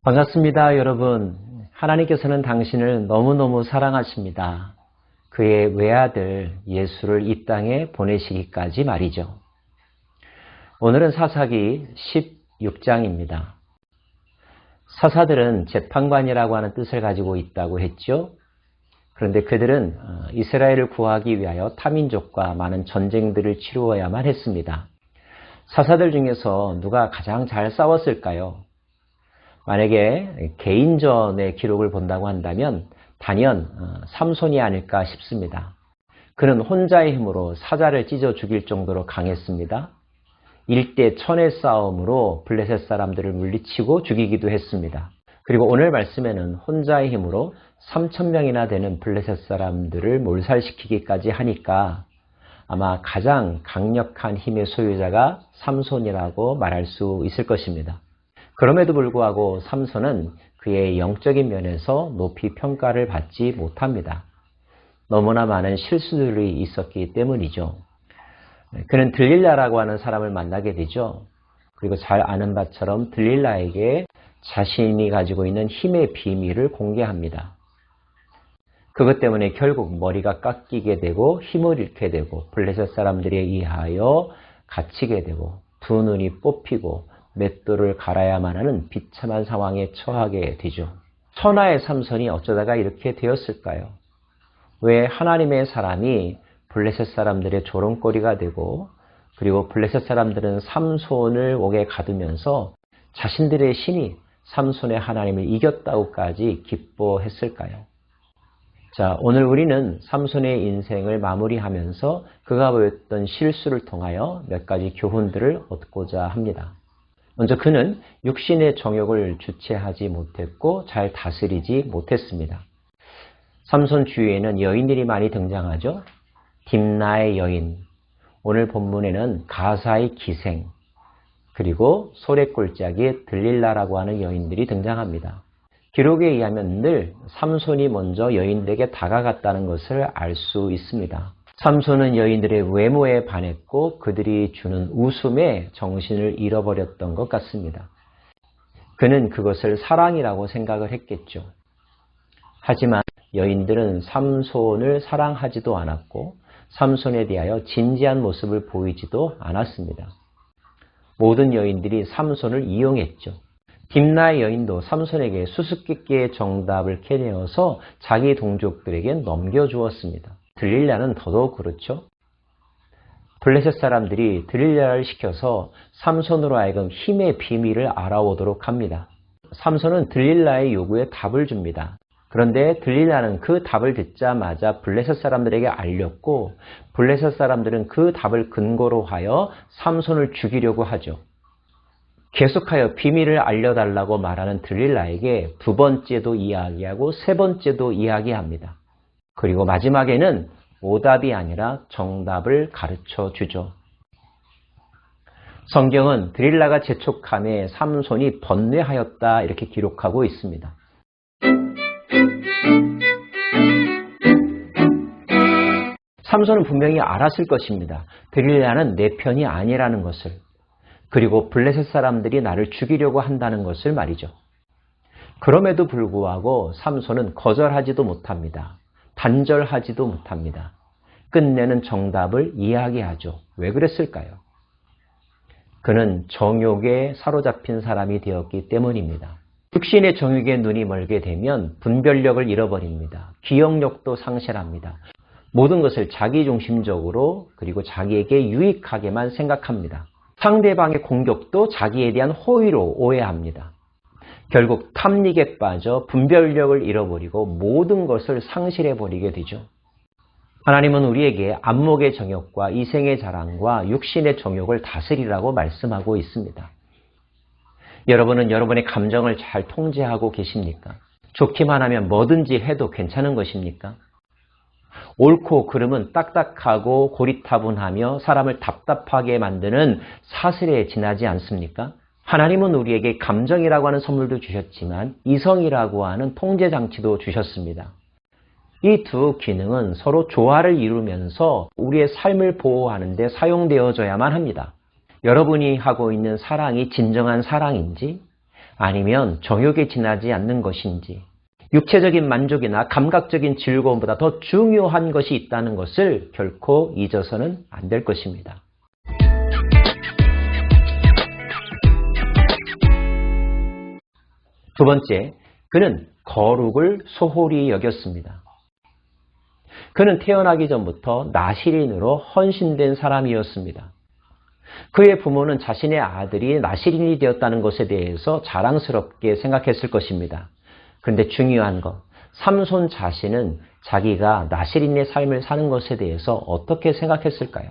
반갑습니다, 여러분. 하나님께서는 당신을 너무너무 사랑하십니다. 그의 외아들 예수를 이 땅에 보내시기까지 말이죠. 오늘은 사사기 16장입니다. 사사들은 재판관이라고 하는 뜻을 가지고 있다고 했죠. 그런데 그들은 이스라엘을 구하기 위하여 타민족과 많은 전쟁들을 치루어야만 했습니다. 사사들 중에서 누가 가장 잘 싸웠을까요? 만약에 개인전의 기록을 본다고 한다면 단연 삼손이 아닐까 싶습니다. 그는 혼자의 힘으로 사자를 찢어 죽일 정도로 강했습니다. 1대 1000의 싸움으로 블레셋 사람들을 물리치고 죽이기도 했습니다. 그리고 오늘 말씀에는 혼자의 힘으로 3000명이나 되는 블레셋 사람들을 몰살시키기까지 하니까 아마 가장 강력한 힘의 소유자가 삼손이라고 말할 수 있을 것입니다. 그럼에도 불구하고 삼손은 그의 영적인 면에서 높이 평가를 받지 못합니다. 너무나 많은 실수들이 있었기 때문이죠. 그는 들릴라라고 하는 사람을 만나게 되죠. 그리고 잘 아는 바처럼 들릴라에게 자신이 가지고 있는 힘의 비밀을 공개합니다. 그것 때문에 결국 머리가 깎이게 되고 힘을 잃게 되고 블레셋 사람들에 의하여 갇히게 되고 두 눈이 뽑히고 맷돌을 갈아야만 하는 비참한 상황에 처하게 되죠. 천하의 삼손이 어쩌다가 이렇게 되었을까요? 왜 하나님의 사람이 블레셋 사람들의 조롱거리가 되고 그리고 블레셋 사람들은 삼손을 옥에 가두면서 자신들의 신이 삼손의 하나님을 이겼다고까지 기뻐했을까요? 자, 오늘 우리는 삼손의 인생을 마무리하면서 그가 보였던 실수를 통하여 몇 가지 교훈들을 얻고자 합니다. 먼저 그는 육신의 정욕을 주체하지 못했고 잘 다스리지 못했습니다. 삼손 주위에는 여인들이 많이 등장하죠. 딥나의 여인, 오늘 본문에는 가사의 기생, 그리고 소래골짜기의 들릴라라고 하는 여인들이 등장합니다. 기록에 의하면 늘 삼손이 먼저 여인들에게 다가갔다는 것을 알 수 있습니다. 삼손은 여인들의 외모에 반했고 그들이 주는 웃음에 정신을 잃어버렸던 것 같습니다. 그는 그것을 사랑이라고 생각을 했겠죠. 하지만 여인들은 삼손을 사랑하지도 않았고 삼손에 대하여 진지한 모습을 보이지도 않았습니다. 모든 여인들이 삼손을 이용했죠. 딥나의 여인도 삼손에게 수수께끼의 정답을 캐내어서 자기 동족들에게 넘겨주었습니다. 들릴라는 더더욱 그렇죠. 블레셋 사람들이 들릴라를 시켜서 삼손으로 하여금 힘의 비밀을 알아오도록 합니다. 삼손은 들릴라의 요구에 답을 줍니다. 그런데 들릴라는 그 답을 듣자마자 블레셋 사람들에게 알렸고 블레셋 사람들은 그 답을 근거로 하여 삼손을 죽이려고 하죠. 계속하여 비밀을 알려달라고 말하는 들릴라에게 두 번째도 이야기하고 세 번째도 이야기합니다. 그리고 마지막에는 오답이 아니라 정답을 가르쳐 주죠. 성경은 들릴라가 재촉함에 삼손이 번뇌하였다 이렇게 기록하고 있습니다. 삼손은 분명히 알았을 것입니다. 들릴라는 내 편이 아니라는 것을. 그리고 블레셋 사람들이 나를 죽이려고 한다는 것을 말이죠. 그럼에도 불구하고 삼손은 거절하지도 못합니다. 단절하지도 못합니다. 끝내는 정답을 이야기하죠. 왜 그랬을까요? 그는 정욕에 사로잡힌 사람이 되었기 때문입니다. 육신의 정욕에 눈이 멀게 되면 분별력을 잃어버립니다. 기억력도 상실합니다. 모든 것을 자기중심적으로 그리고 자기에게 유익하게만 생각합니다. 상대방의 공격도 자기에 대한 호의로 오해합니다. 결국 탐닉에 빠져 분별력을 잃어버리고 모든 것을 상실해버리게 되죠. 하나님은 우리에게 안목의 정욕과 이생의 자랑과 육신의 정욕을 다스리라고 말씀하고 있습니다. 여러분은 여러분의 감정을 잘 통제하고 계십니까? 좋기만 하면 뭐든지 해도 괜찮은 것입니까? 옳고 그름은 딱딱하고 고리타분하며 사람을 답답하게 만드는 사슬에 지나지 않습니까? 하나님은 우리에게 감정이라고 하는 선물도 주셨지만 이성이라고 하는 통제장치도 주셨습니다. 이 두 기능은 서로 조화를 이루면서 우리의 삶을 보호하는 데 사용되어져야만 합니다. 여러분이 하고 있는 사랑이 진정한 사랑인지 아니면 정욕에 지나지 않는 것인지, 육체적인 만족이나 감각적인 즐거움보다 더 중요한 것이 있다는 것을 결코 잊어서는 안 될 것입니다. 두 번째, 그는 거룩을 소홀히 여겼습니다. 그는 태어나기 전부터 나시린으로 헌신된 사람이었습니다. 그의 부모는 자신의 아들이 나시린이 되었다는 것에 대해서 자랑스럽게 생각했을 것입니다. 그런데 중요한 것, 삼손 자신은 자기가 나시린의 삶을 사는 것에 대해서 어떻게 생각했을까요?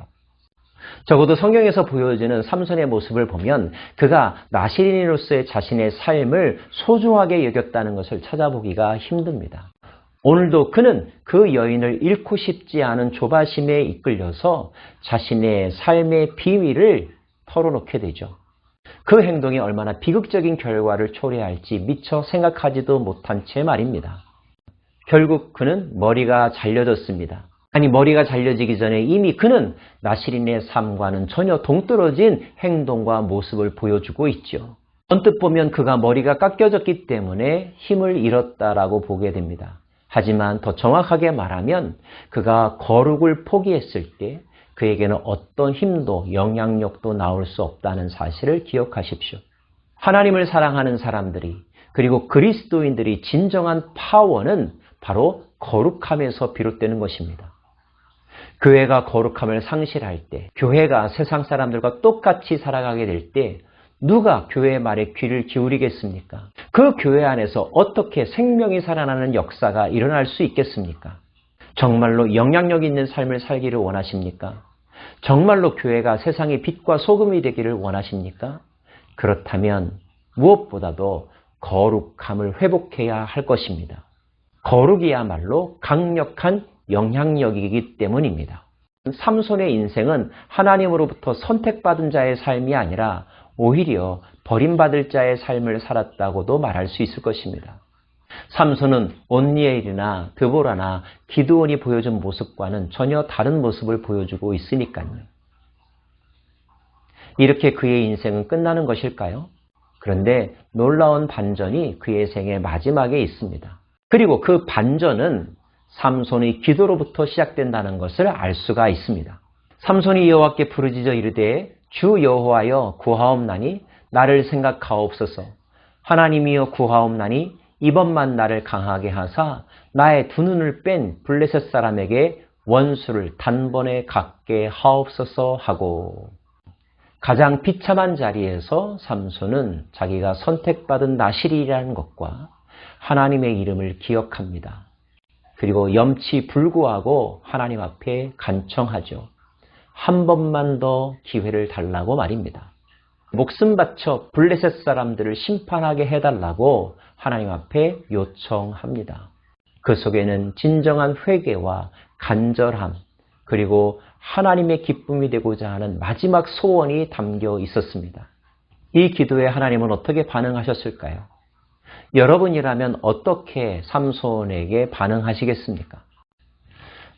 적어도 성경에서 보여지는 삼손의 모습을 보면 그가 나시린으로서의 자신의 삶을 소중하게 여겼다는 것을 찾아보기가 힘듭니다. 오늘도 그는 그 여인을 잃고 싶지 않은 조바심에 이끌려서 자신의 삶의 비밀을 털어놓게 되죠. 그 행동이 얼마나 비극적인 결과를 초래할지 미처 생각하지도 못한 채 말입니다. 결국 그는 머리가 잘려졌습니다. 아니, 머리가 잘려지기 전에 이미 그는 나시린의 삶과는 전혀 동떨어진 행동과 모습을 보여주고 있죠. 언뜻 보면 그가 머리가 깎여졌기 때문에 힘을 잃었다라고 보게 됩니다. 하지만 더 정확하게 말하면 그가 거룩을 포기했을 때 그에게는 어떤 힘도 영향력도 나올 수 없다는 사실을 기억하십시오. 하나님을 사랑하는 사람들이, 그리고 그리스도인들이 진정한 파워는 바로 거룩함에서 비롯되는 것입니다. 교회가 거룩함을 상실할 때, 교회가 세상 사람들과 똑같이 살아가게 될 때 누가 교회의 말에 귀를 기울이겠습니까? 그 교회 안에서 어떻게 생명이 살아나는 역사가 일어날 수 있겠습니까? 정말로 영향력 있는 삶을 살기를 원하십니까? 정말로 교회가 세상의 빛과 소금이 되기를 원하십니까? 그렇다면 무엇보다도 거룩함을 회복해야 할 것입니다. 거룩이야말로 강력한 영향력이기 때문입니다. 삼손의 인생은 하나님으로부터 선택받은 자의 삶이 아니라 오히려 버림받을 자의 삶을 살았다고도 말할 수 있을 것입니다. 삼손은 온니엘이나 드보라나 기드온이 보여준 모습과는 전혀 다른 모습을 보여주고 있으니까요. 이렇게 그의 인생은 끝나는 것일까요? 그런데 놀라운 반전이 그의 생의 마지막에 있습니다. 그리고 그 반전은 삼손의 기도로부터 시작된다는 것을 알 수가 있습니다. 삼손이 여호와께 부르짖어 이르되 주 여호와여 구하옵나니 나를 생각하옵소서. 하나님이여 구하옵나니 이번만 나를 강하게 하사 나의 두 눈을 뺀 블레셋 사람에게 원수를 단번에 갚게 하옵소서 하고, 가장 비참한 자리에서 삼손은 자기가 선택받은 나실이라는 것과 하나님의 이름을 기억합니다. 그리고 염치불구하고 하나님 앞에 간청하죠. 한 번만 더 기회를 달라고 말입니다. 목숨 바쳐 블레셋 사람들을 심판하게 해달라고 하나님 앞에 요청합니다. 그 속에는 진정한 회개와 간절함, 그리고 하나님의 기쁨이 되고자 하는 마지막 소원이 담겨 있었습니다. 이 기도에 하나님은 어떻게 반응하셨을까요? 여러분이라면 어떻게 삼손에게 반응하시겠습니까?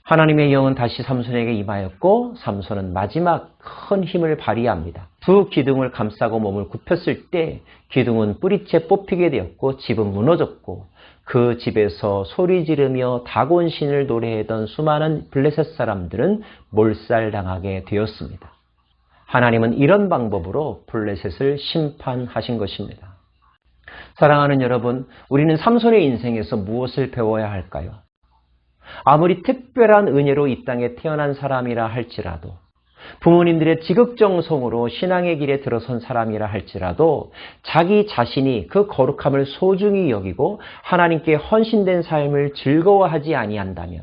하나님의 영은 다시 삼손에게 임하였고 삼손은 마지막 큰 힘을 발휘합니다. 두 기둥을 감싸고 몸을 굽혔을 때 기둥은 뿌리채 뽑히게 되었고 집은 무너졌고 그 집에서 소리 지르며 다곤신을 노래하던 수많은 블레셋 사람들은 몰살당하게 되었습니다. 하나님은 이런 방법으로 블레셋을 심판하신 것입니다. 사랑하는 여러분, 우리는 삼손의 인생에서 무엇을 배워야 할까요? 아무리 특별한 은혜로 이 땅에 태어난 사람이라 할지라도, 부모님들의 지극정성으로 신앙의 길에 들어선 사람이라 할지라도 자기 자신이 그 거룩함을 소중히 여기고 하나님께 헌신된 삶을 즐거워하지 아니한다면,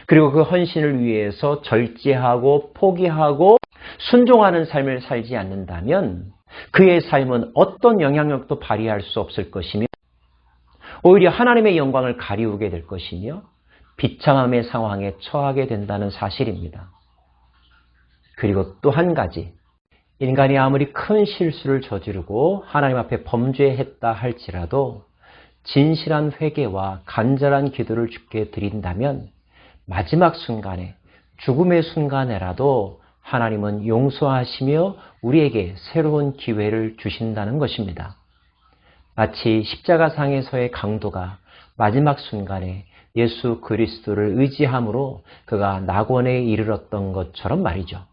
그리고 그 헌신을 위해서 절제하고 포기하고 순종하는 삶을 살지 않는다면 그의 삶은 어떤 영향력도 발휘할 수 없을 것이며 오히려 하나님의 영광을 가리우게 될 것이며 비참함의 상황에 처하게 된다는 사실입니다. 그리고 또 한 가지, 인간이 아무리 큰 실수를 저지르고 하나님 앞에 범죄했다 할지라도 진실한 회개와 간절한 기도를 주께 드린다면 마지막 순간에, 죽음의 순간에라도 하나님은 용서하시며 우리에게 새로운 기회를 주신다는 것입니다. 마치 십자가상에서의 강도가 마지막 순간에 예수 그리스도를 의지함으로 그가 낙원에 이르렀던 것처럼 말이죠.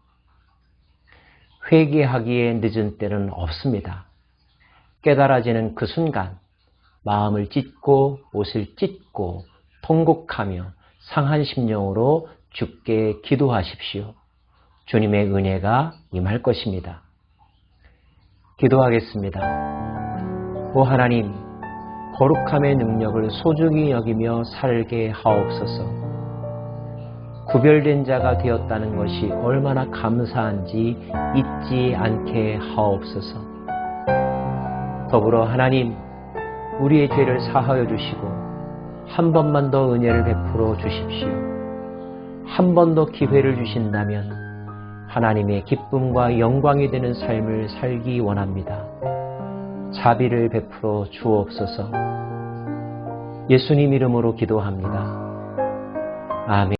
회개하기에 늦은 때는 없습니다. 깨달아지는 그 순간 마음을 찢고 옷을 찢고 통곡하며 상한 심령으로 주께 기도하십시오. 주님의 은혜가 임할 것입니다. 기도하겠습니다. 오 하나님, 거룩함의 능력을 소중히 여기며 살게 하옵소서. 구별된 자가 되었다는 것이 얼마나 감사한지 잊지 않게 하옵소서. 더불어 하나님, 우리의 죄를 사하여 주시고 한 번만 더 은혜를 베풀어 주십시오. 한 번 더 기회를 주신다면 하나님의 기쁨과 영광이 되는 삶을 살기 원합니다. 자비를 베풀어 주옵소서. 예수님 이름으로 기도합니다. 아멘.